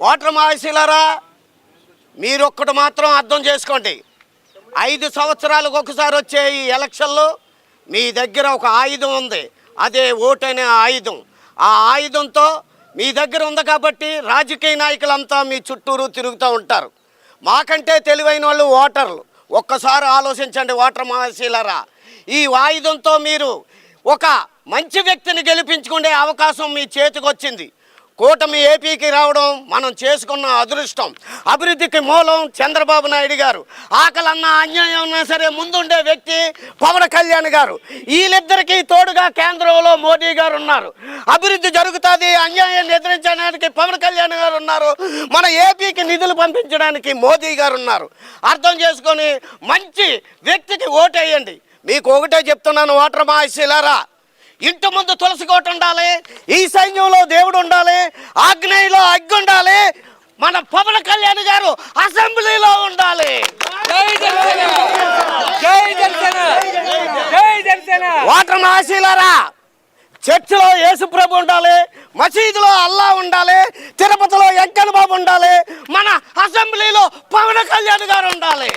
Voter మహాశీలారా, మీరొక్కటి మాత్రం అర్థం చేసుకోండి. 5 సంవత్సరాలకు ఒకసారి వచ్చే ఈ ఎలక్షన్లో మీ దగ్గర ఒక ఆయుధం ఉంది, అదే ఓటు అనే ఆయుధం. ఆ ఆయుధంతో మీ దగ్గర ఉంది కాబట్టి రాజకీయ నాయకులంతా మీ చుట్టూరు తిరుగుతూ ఉంటారు. మాకంటే తెలివైన వాళ్ళు ఓటర్లు. ఒక్కసారి ఆలోచించండి ఓటర్ మహాశీలారా, ఈ ఆయుధంతో మీరు ఒక మంచి వ్యక్తిని గెలిపించుకునే అవకాశం మీ చేతికి వచ్చింది. కూటమి ఏపీకి రావడం మనం చేసుకున్న అదృష్టం. అభివృద్ధికి మూలం చంద్రబాబు నాయుడు గారు. ఆకలన్నా అన్యాయం ఉన్నా సరే ముందుండే వ్యక్తి పవన్ కళ్యాణ్ గారు. వీళ్ళిద్దరికీ తోడుగా కేంద్రంలో మోదీ గారు ఉన్నారు. అభివృద్ధి జరుగుతుంది, అన్యాయాన్ని ఎదిరించడానికి పవన్ కళ్యాణ్ గారు ఉన్నారు. మన ఏపీకి నిధులు పంపించడానికి మోదీ గారు ఉన్నారు. అర్థం చేసుకొని మంచి వ్యక్తికి ఓటేయండి. మీకు ఒకటే చెప్తున్నాను ఓటర్ మహాశీలారా, ఇంటి ముందు తులసి కోట ఉండాలి, ఈ సైన్యంలో దేవుడు ఉండాలి, ఆగ్నేయంలో అగ్గి ఉండాలి, మన పవన్ కళ్యాణ్ గారు అసెంబ్లీలో ఉండాలి. ఓటర్ మహాశీలారా, చర్చిలో యేసుప్రభు ఉండాలి, మసీదులో అల్లా ఉండాలి, తిరుపతిలో వెంకన్న బాబు ఉండాలి, మన అసెంబ్లీలో పవన్ కళ్యాణ్ గారు ఉండాలి.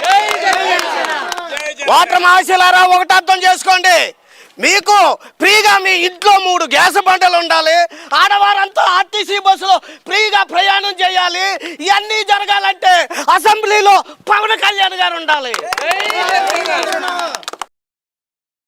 ఓటర్ మహాశీలారా, ఒకటి అర్థం చేసుకోండి, మీకు ఫ్రీగా మీ ఇంట్లో 3 గ్యాస్ బండలు ఉండాలి, ఆడవారంతా ఆర్టీసీ బస్సులో ఫ్రీగా ప్రయాణం చేయాలి. ఇవన్నీ జరగాలంటే అసెంబ్లీలో పవన్ కళ్యాణ్ గారు ఉండాలి.